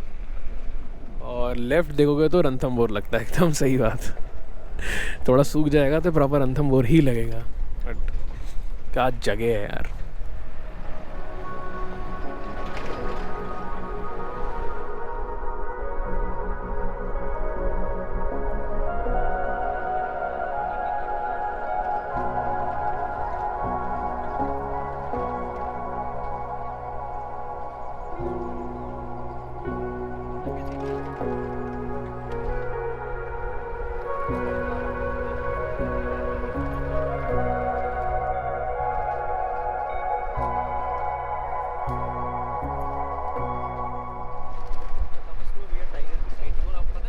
और लेफ्ट देखोगे तो रणथंभौर लगता है। एकदम सही बात। थोड़ा सूख जाएगा तो प्रॉपर रणथंभौर ही लगेगा। बट क्या जगह है यार।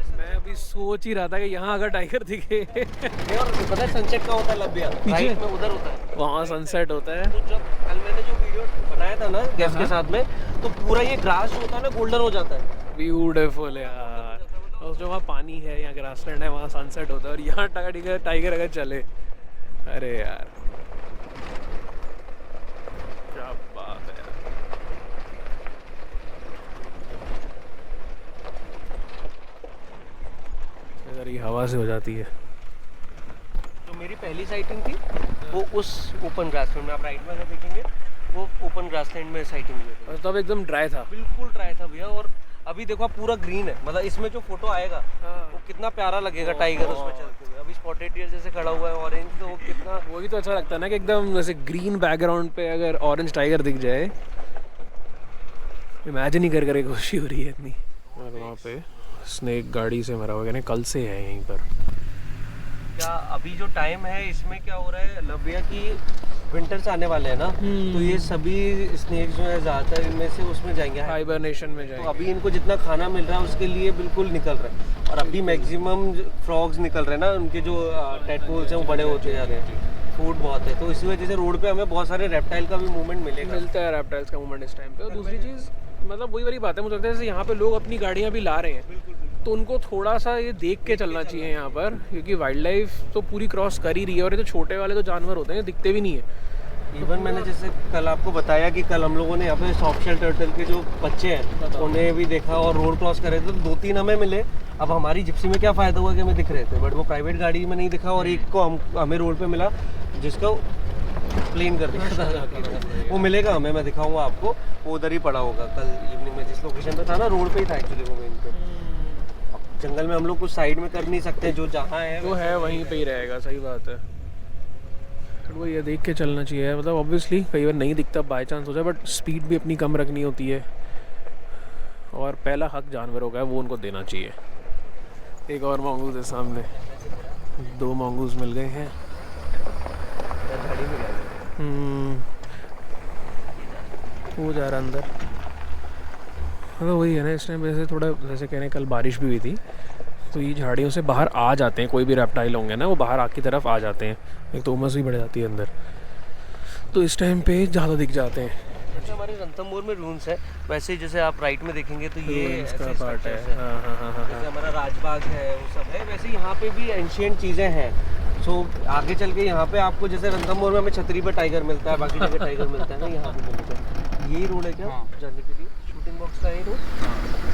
मैं अभी सोच ही रहा था कि यहाँ अगर टाइगर दिखे। और पता है सनसेट कहाँ होता है लब्बिया? राइट में उधर होता है। वहाँ सनसेट होता है। तो जब कल मैंने जो वीडियो बनाया था ना गेस्ट के साथ में, तो पूरा ये ग्रास जो होता है ना गोल्डन हो जाता है। ब्यूटीफुल यार। और जो वहाँ पानी है, यहाँ ग्रासलैंड है, वहाँ सनसेट होता है, और यहाँ टाइगर अगर चले, अरे यार क्या बात है यार। से हो जाती है। जो मेरी पहली साइटिंग थी वो उस ओपन ग्रासलैंड में, आप राइट में अगर देखेंगे वो ओपन ग्रासलैंड में साइटिंग हुई थी। तब एकदम ड्राई था। बिल्कुल ड्राई था भैया, और अभी देखो आप पूरा ग्रीन है, मतलब इसमें जो फोटो आएगा वो कितना प्यारा लगेगा टाइगर उसमें चलते हुए। अभी स्पॉटेड डियर जैसे खड़ा हुआ है ऑरेंज, तो वो कितना, वही तो अच्छा लगता है ना कि एकदम जैसे ग्रीन बैकग्राउंड पे अगर ऑरेंज टाइगर दिख जाए, इमेजिन ही कर खुशी हो रही है इतनी। और वहाँ पे स्नेक गाड़ी से मरा हुआ है, कल से है यहीं पर। क्या अभी जो टाइम है इसमें क्या हो रहा है लव्या की विंटर्स आने वाले हैं ना, तो ये सभी स्नेक जो है ज़्यादातर इनमें से उसमें जाएंगे, हाइबरनेशन में तो जाएंगे। अभी इनको जितना खाना मिल रहा है उसके लिए बिल्कुल निकल रहा है। और अभी मैक्सिमम फ्रॉग्स निकल रहे हैं ना, उनके जो टेडपोल्स हैं वो बड़े होते जा रहे हैं, फूड बहुत है, तो इसी वजह से रोड पे हमें बहुत सारे रेप्टाइल का भी मूवमेंट मिलता है रेप्टाइल्स का मूवमेंट इस टाइम पे। और दूसरी चीज़ मतलब वही वाली बात है, मुझे लगता है जैसे यहाँ पे लोग अपनी गाड़ियाँ भी ला रहे हैं, तो उनको थोड़ा सा ये देख के चलना चाहिए यहाँ पर, क्योंकि वाइल्ड लाइफ तो पूरी क्रॉस कर ही रही है। और ये तो छोटे वाले तो जानवर होते हैं, दिखते भी नहीं है। इवन मैंने जैसे कल आपको बताया कि कल हम लोगों ने यहाँ पे सॉफ्ट शेल टर्टल के जो बच्चे हैं उन्हें भी देखा और रोड क्रॉस कर रहे थे, तो 2-3 हमें मिले। अब हमारी जिप्सी में क्या फ़ायदा हुआ कि हमें दिख रहे थे, बट वो प्राइवेट गाड़ी में नहीं दिखा, और एक को हमें रोड पे मिला जिसका प्लेन कर दिया था। वो मिलेगा हमें, मैं दिखाऊंगा आपको, वो उधर ही पड़ा होगा कल इवनिंग में जिस लोकेशन पे था ना, रोड पे ही था एक्चुअली वो मेन पे। जंगल में हम लोग कुछ साइड में कर नहीं सकते, जो जहाँ है वो है वहीं पे ही रहेगा। सही बात है, वो ये देख के चलना चाहिए। मतलब ऑब्वियसली कई बार नहीं दिखता, बाय चांस हो जाए, बट स्पीड भी अपनी कम रखनी होती है। और पहला हक जानवरों का है, वो उनको देना चाहिए। एक और मंगूस है सामने, 2 मंगूस मिल गए हैं। वो जा रहा अंदर। मतलब वही है ना, इस टाइम वैसे थोड़ा जैसे कह रहे हैं कल बारिश भी हुई थी, तो ये झाड़ियों से बाहर आ जाते हैं। कोई भी रेप्टाइल होंगे ना वो बाहर आग की तरफ आ जाते हैं, एक तो उमस भी बढ़ जाती है अंदर, तो इस टाइम पे ज़्यादा दिख जाते हैं। जैसे हमारे रणथंभौर में रून्स है, वैसे ही जैसे आप राइट में देखेंगे तो ये इसका पार्ट है। जैसे हमारा राजबाग है वो सब है, वैसे यहाँ पे भी एंशिएंट चीज़ें हैं। सो आगे चल के यहाँ पे आपको जैसे रणथंभौर में हमें छतरी पे टाइगर मिलता है, बाकी जगह टाइगर मिलता है ना, यहाँ पे मिलता है। यही रोड है क्या जाने के लिए शूटिंग बॉक्स का? ये रोड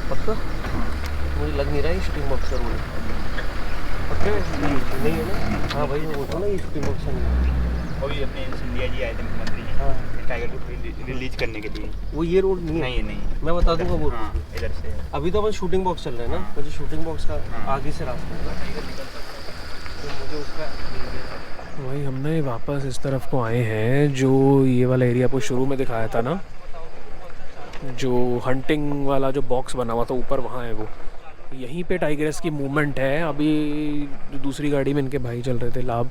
पक्का मुझे लग नहीं रहा है शूटिंग बॉक्स का रोड है, पक्का नहीं है ना? हाँ भाई मैं बोलता हूँ ना ये शूटिंग बॉक्स का नहीं है। अभी अपने सिंधिया जी आए थे मुख्यमंत्री जी, हाँ टाइगर को रिलीज करने के लिए। वो ये रोड नहीं है? नहीं नहीं, मैं बता दूंगा वो हाँ इधर से। अभी तो अपन शूटिंग बॉक्स चल रहे हैं ना, मुझे शूटिंग बॉक्स का आगे से रास्ता है ना, तो मुझे उसका वही हमने वापस इस तरफ को आए हैं, जो ये वाला एरिया आपको शुरू में दिखाया था ना, जो हंटिंग वाला जो बॉक्स बना हुआ था ऊपर, वहाँ है वो। यहीं पे टाइगर्स की मूवमेंट है। अभी जो दूसरी गाड़ी में इनके भाई चल रहे थे लाभ,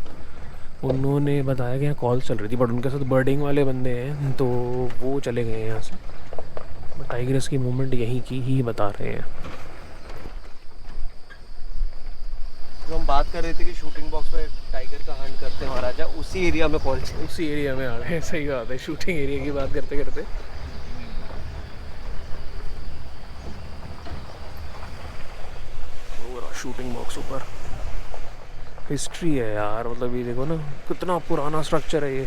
उन्होंने बताया कि यहाँ कॉल चल रही थी, बट उनके साथ बर्डिंग वाले बंदे हैं तो वो चले गए हैं यहाँ से। बट टाइगर्स की मूवमेंट यहीं की ही बता रहे हैं। जो हम बात कर रहे थे कि शूटिंग बॉक्स में टाइगर का हंट करते हैं महाराजा, उसी एरिया में पहुंच गए। उसी एरिया में आ गए। सही बात है, शूटिंग एरिया की बात करते करते। शूटिंग बॉक्स ऊपर हिस्ट्री है यार, मतलब ये देखो ना कितना पुराना स्ट्रक्चर है ये।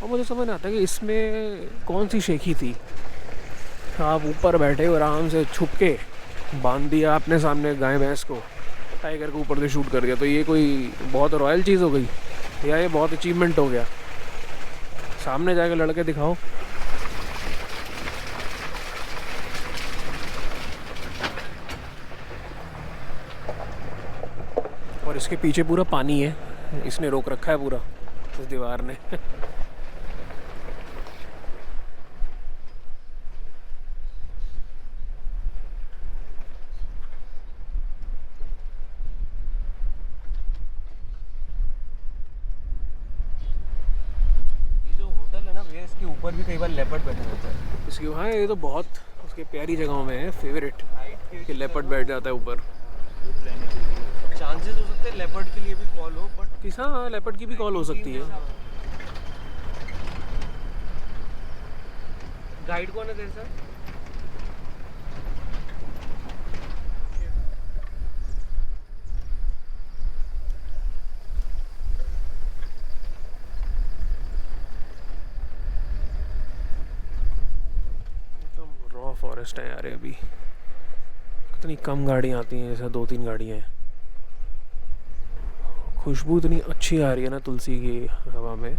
और मुझे समझ नहीं आता कि इसमें कौन सी शेखी थी। आप ऊपर बैठे हो आराम से, छुप के बांध दिया आपने सामने गाय भैंस को, टाइगर को ऊपर से शूट कर दिया, तो ये कोई बहुत रॉयल चीज़ हो गई या ये बहुत अचीवमेंट हो गया? सामने जाके लड़के दिखाओ। और इसके पीछे पूरा पानी है, इसने रोक रखा है पूरा इस दीवार ने। इसके ऊपर भी कई बार लेपर्ड बैठा रहता है। इसकी वहाँ ये तो बहुत उसके प्यारी जगहों में है फेवरेट कि लेपर्ड बैठ जाता है ऊपर। चांसेस हो सकते हैं लेपर्ड के लिए भी कॉल हो, बट किस, हाँ लेपर्ड की भी कॉल हो सकती है। गाइड कौन है तेरे साथ? फॉरेस्ट है यार अभी, इतनी कम गाड़ियाँ आती हैं, जैसे 2-3 गाड़ियाँ हैं। खुशबू इतनी अच्छी आ रही है ना तुलसी की हवा में।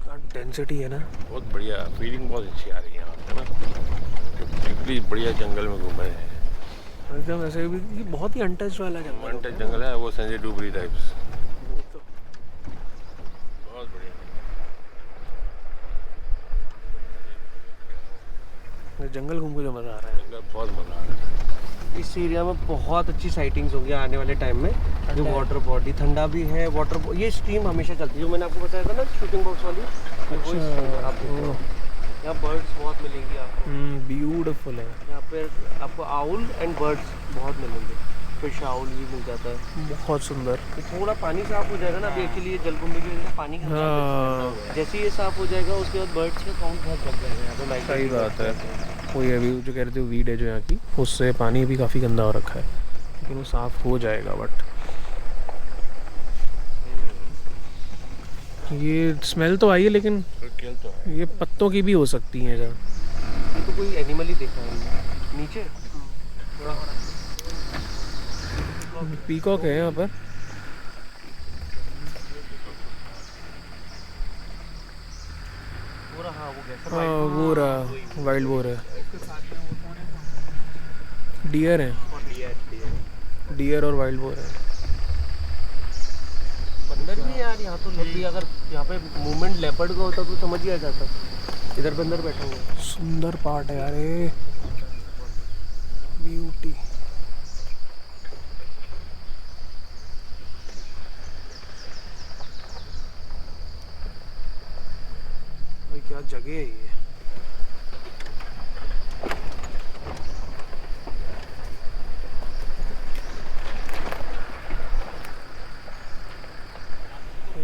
क्या डेंसिटी है ना। बहुत बढ़िया फीलिंग, बहुत अच्छी आ रही है यहाँ पे ना। इतनी बढ़िया जंगल में घूमे हैं। एकदम ऐसे भी ये बहुत ही अनटच्ड वाला जंगल है। अनटच जंगल है वो, संजय डुबरी टाइप्स। बहुत बढ़िया जंगल घूम के जो मज़ा आ रहा है। जंगल, बहुत मजा आ रहा है। इस एरिया में बहुत अच्छी साइटिंग्स होंगी आने वाले टाइम में। जो वाटर बॉडी ठंडा भी है, वाटर ये स्ट्रीम हमेशा चलती है, जो मैंने आपको बताया था ना शूटिंग बॉक्स वाली, ये वो stream है, आप देख रहे हो। यहाँ बर्ड्स बहुत मिलेंगी आपको। ब्यूटीफुल है। यहाँ पे आपको आउल एंड बर्ड्स बहुत मिलेंगे। फिश आउल भी मिल जाता है। बहुत सुंदर। तो थोड़ा पानी साफ हो जाएगा ना, अभी एक्चुअली ये जलकुंभी की वजह से पानी खराब हाँ, जैसे ही ये साफ हो जाएगा उसके बाद बर्ड्स का काउंट बहुत बढ़ जाएगा यहाँ पे। सही migratory बात है। birds आते हैं। वो ये अभी जो कह रहे थे वीड है जो यहाँ की, उससे पानी भी काफ़ी गंदा हो रखा है, लेकिन वो साफ़ हो जाएगा। बट ये स्मेल तो आई है, लेकिन खेल तो है। ये पत्तों की भी हो सकती हैं जहाँ। ये तो कोई एनिमल ही देखा है नीचे। पीकॉक है यहाँ पर। पूरा हाँ वो कैसा हाँ वो रहा, वाइल्ड बोर है। डियर है, डियर और वाइल्ड बोर है। बंदर भी है यार यहाँ तो। भी अगर यहाँ पे मूवमेंट लेपर्ड का होता तो समझ ही आ जाता। इधर बंदर बैठा हुआ है। सुंदर पार्ट है यार ये, ब्यूटी। भाई क्या जगह है ये।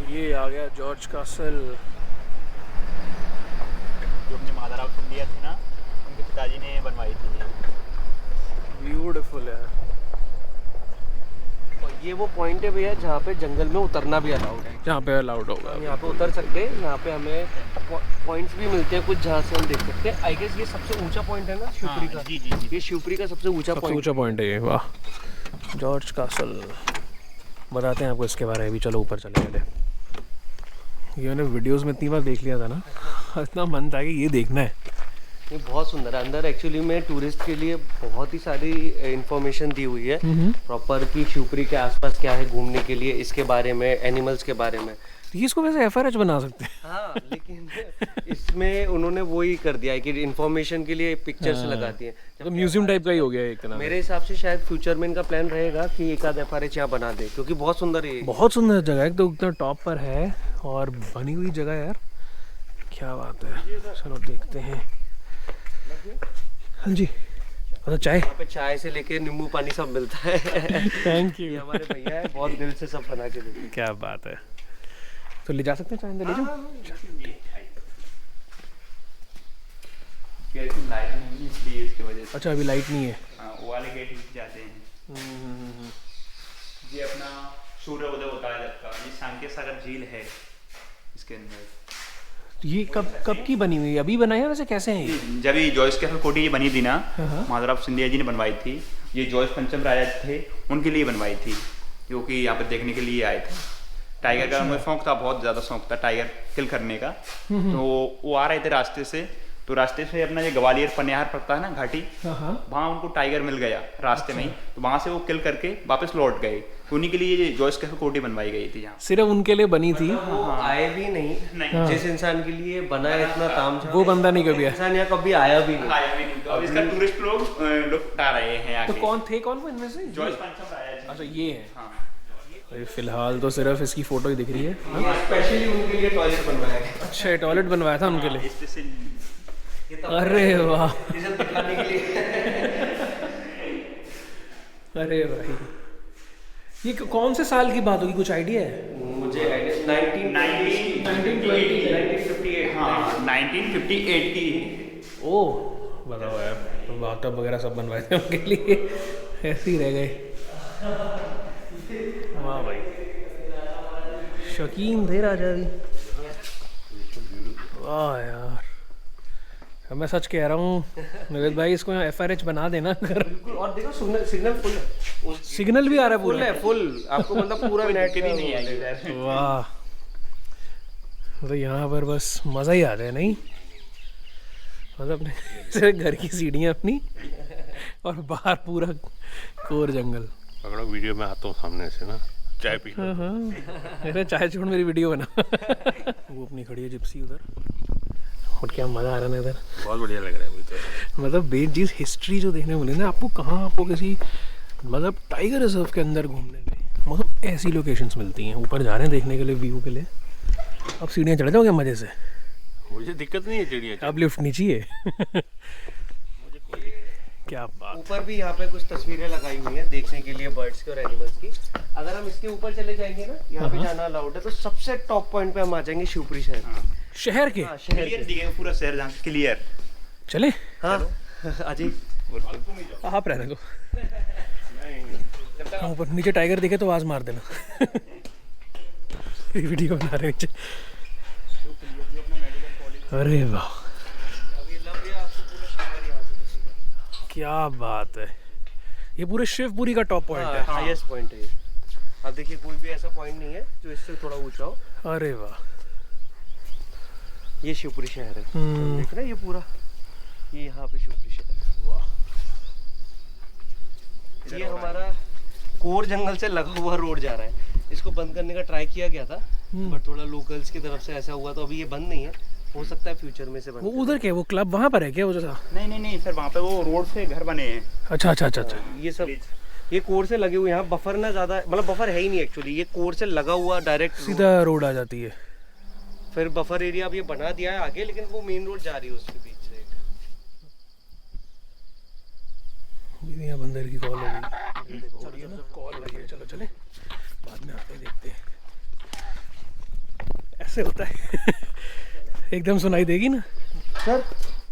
ये आ गया जॉर्ज कासल। जो अपने मदर ऑफ इंडिया थी ना, उनके पिताजी ने बनवाई थी ये। ब्यूटीफुल है। और ये वो पॉइंट है भैया जहाँ पे जंगल में उतरना भी अलाउड है। जहाँ पे अलाउड होगा। हम यहाँ पे उतर सकते हैं। यहाँ पे हमें पॉइंट्स भी मिलते हैं कुछ जहाँ से हम देख सकते हैं। आई गेस ये सबसे ऊंचा पॉइंट है ना शिवपुरी का। जी जी जी। ये शिवपुरी का सबसे ऊंचा सबसे पॉइंट। ऊंचा पॉइंट है ये। वाह, जॉर्ज कासल। बताते हैं आपको इसके बारे में भी। चलो ऊपर चले पहले। ये मैंने वीडियोस में इतनी बार देख लिया था ना, इतना मन था कि ये देखना है। ये बहुत सुंदर है। अंदर एक्चुअली में टूरिस्ट के लिए बहुत ही सारी इंफॉर्मेशन दी हुई है प्रॉपर कि शिवपुरी के आसपास क्या है घूमने के लिए, इसके बारे में, एनिमल्स के बारे में। ये इसको वैसे एफआरएच बना सकते हैं। हाँ लेकिन इसमें उन्होंने वो ही कर दिया है कि इंफॉर्मेशन के लिए पिक्चर्स लगाती हैं। तो म्यूजियम टाइप का ही हो गया एक तरह। मेरे हिसाब से शायद फ्यूचर में इनका प्लान रहेगा कि एक आध एफआरएच यहाँ बना दे, क्योंकि बहुत सुंदर है। बहुत सुंदर जगह है, तो उतना टॉप पर है और बनी हुई जगह है यार, क्या बात है। चलो देखते हैं। हाँ जी, मतलब चाय। यहाँ पे चाय से लेके नींबू पानी सब मिलता है। थैंक ये यू। हमारे भैया है, बहुत दिल से सब बना के देते हैं। क्या बात है। तो ले जा सकते हैं चाय अंदर, ले जाओ। लाइट नहीं है इसलिए, इसकी वजह से। अच्छा अभी लाइट नहीं है। हाँ, वो वाले गेट जाते हैं। ये अपना सूर्योदय होता है जब का। ये शांति सागर झील है इसके अंदर। ये कब की बनी हुई है? अभी बनाई है वैसे? कैसे है ये? जब ये जॉयस कैसल कोठी ये बनी थी ना, हाँ। महाराजा ऑफ सिंधिया जी ने बनवाई थी। ये जॉयस पंचम राजा थे, उनके लिए बनवाई थी, जो कि यहाँ पे देखने के लिए आए थे। टाइगर का उन्हें शौक था, बहुत ज़्यादा शौक था टाइगर किल करने का। तो वो आ रहे थे रास्ते से, तो रास्ते से अपना ये ग्वालियर पनिहार पड़ता है ना घाटी, वहाँ उनको टाइगर मिल गया रास्ते में ही। तो वहाँ से वो किल करके वापस लौट गए। तो उन्हीं के लिए ये जॉयस कैसल कोठी बनवाई गई थी यहाँ। सिर्फ उनके लिए बनी थी? वो आए भी नहीं। जिस इंसान के लिए बना है इतना काम, वो बंदा नहीं कभी आया। इंसान यहाँ कभी आया भी नहीं। आया भी नहीं। तो अब इसका टूरिस्ट लोग लुफ्त आ रहे हैं तो आके। कौन थे, कौन वो इनमें से? जॉयस पंचम राजा जी। अच्छा ये है। हाँ। अरे फिलहाल तो सिर्फ इसकी फोटो ही दिख रही है। स्पेशली उनके लिए टॉयलेट बनवाया गया। अच्छा ये टॉयलेट बनवाया था उनके लिए? स्पेशल। अरे वाह, ये सब दिखाने के लिए। अरे भाई ये कौन से साल की बात होगी, कुछ आइडिया है? मुझे 1958 हाँ 1958 की। ओह बताओ यार, तो बाथटब वगैरह सब बनवाए थे उनके लिए, ऐसे ही रह गए। वाह भाई, शौकीन थे राजा भी। वाह यार, अब मैं सच कह रहा हूँ नवेद भाई, इसको यहाँ FRH बना देना अगर। और देखो सिग्नल फुल है, सिग्नल भी आ रहा है फुल पूरा। है, फुल आपको मतलब पूरा नेट दिक्कत ही नहीं आएगी इधर। वाह, तो यहाँ पर बस मज़ा ही आ जाए नहीं, मतलब अपने सिर्फ घर की सीढ़ियाँ अपनी और बाहर पूरा कोर जंगल। पकड़ो, वीडियो में आता हूँ सामने से ना, चाय पी। हाँ हाँ, अरे चाय छोड़ मेरी वीडियो बना। वो अपनी खड़ी है जिप्सी उधर, और क्या मज़ा आ रहा है ना इधर। बहुत बढ़िया लग रहा है मुझे तो। मतलब बेन चीज़ हिस्ट्री जो देखने मिली ना आपको, कहाँ आपको किसी मतलब टाइगर रिजर्व के अंदर घूमने के लिए मतलब ऐसी लोकेशंस मिलती हैं। ऊपर जा रहे हैं देखने के लिए, व्यू के लिए। अब सीढ़ियाँ चढ़ जाओगे मज़े से, मुझे दिक्कत नहीं है चिड़िया। अब लिफ्ट नहीं चाहिए। क्या बात। ऊपर भी यहाँ पे कुछ तस्वीरें लगाई हुई हैं देखने के लिए बर्ड्स की और एनिमल्स की। अगर हम इसके ऊपर चले जाएंगे ना, यहाँ पे जाना अलाउड है, तो सबसे टॉप पॉइंट पे हम आ जाएंगे शिवपुरी शहर। शहर के हाँ, शहर क्लियर के। दिखेगा पूरा शहर, जहाँ क्लियर। चले हाँ अजय, आप रहने दो। हाँ, ऊपर नीचे टाइगर दिखे तो आवाज मार देना। वीडियो बना रहे नीचे। अरे वाह, क्या बात है। ये पूरे शिवपुरी का टॉप पॉइंट है। हाईएस्ट पॉइंट है ये। अब देखिए कोई भी ऐसा पॉइंट नहीं है जो इससे थोड़ा ऊंचा हो। अरे वाह, ये शिवपुरी शहर है, देख रहे हैं ये पूरा, ये यहाँ पे शिवपुरी शहर है। वाह। ये हमारा कोर जंगल से लगा हुआ रोड जा रहा है। इसको बंद करने का ट्राई किया गया था, बट थोड़ा लोकल्स की तरफ से ऐसा हुआ, तो अभी ये बंद नहीं है। हो सकता है फ्यूचर में से बंद वो कर उधर क्या, वो क्लब वहाँ पर है क्या वो जो था? नहीं सर, वहाँ पे वो रोड से घर बने हैं। अच्छा अच्छा अच्छा अच्छा। दें। ये सब ये कोर से लगे हुए, यहाँ बफर ना ज्यादा, मतलब बफर है ही नहीं एक्चुअली, ये कोर से लगा हुआ डायरेक्ट सीधा रोड आ जाती है। फिर बफर एरिया अब ये बना दिया है आगे, लेकिन वो मेन रोड जा रही है उसके बीच से। यहाँ बंदर की कॉल हो गई, कॉल हो रही है। चलो चले, बाद में आते हैं, देखते हैं। ऐसे होता है। एकदम सुनाई देगी ना सर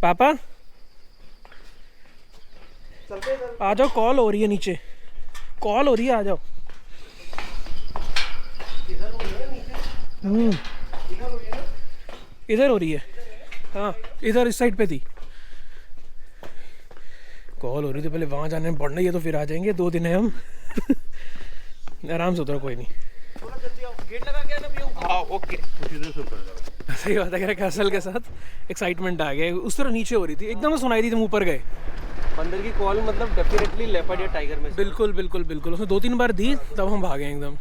पापा, चलते हैं सर। आ जाओ, कॉल हो रही है नीचे, कॉल हो रही है, आ जाओ। इधर हो रही है नीचे, इधर हो रही है ना। इधर हो रही है, हाँ इधर इस साइड पे थी कॉल हो रही थी। पहले वहाँ जाने में पड़ना, ये तो फिर आ जाएंगे, 2 दिन है हम। आराम से उतरो, कोई नहीं। थोड़ा जल्दी आओ, गेट लगा के आना भैया ऊपर। हाँ ओके। सही बात है, कैसल के साथ एक्साइटमेंट आ गया। उस तरह नीचे हो रही थी, एकदम सुनाई दी, तुम ऊपर गए। बंदर की कॉल मतलब डेफिनेटली लेपर्ड या टाइगर में से। बिल्कुल बिल्कुल बिल्कुल, उसने 2-3 बार दी, तब हम भागे एकदम।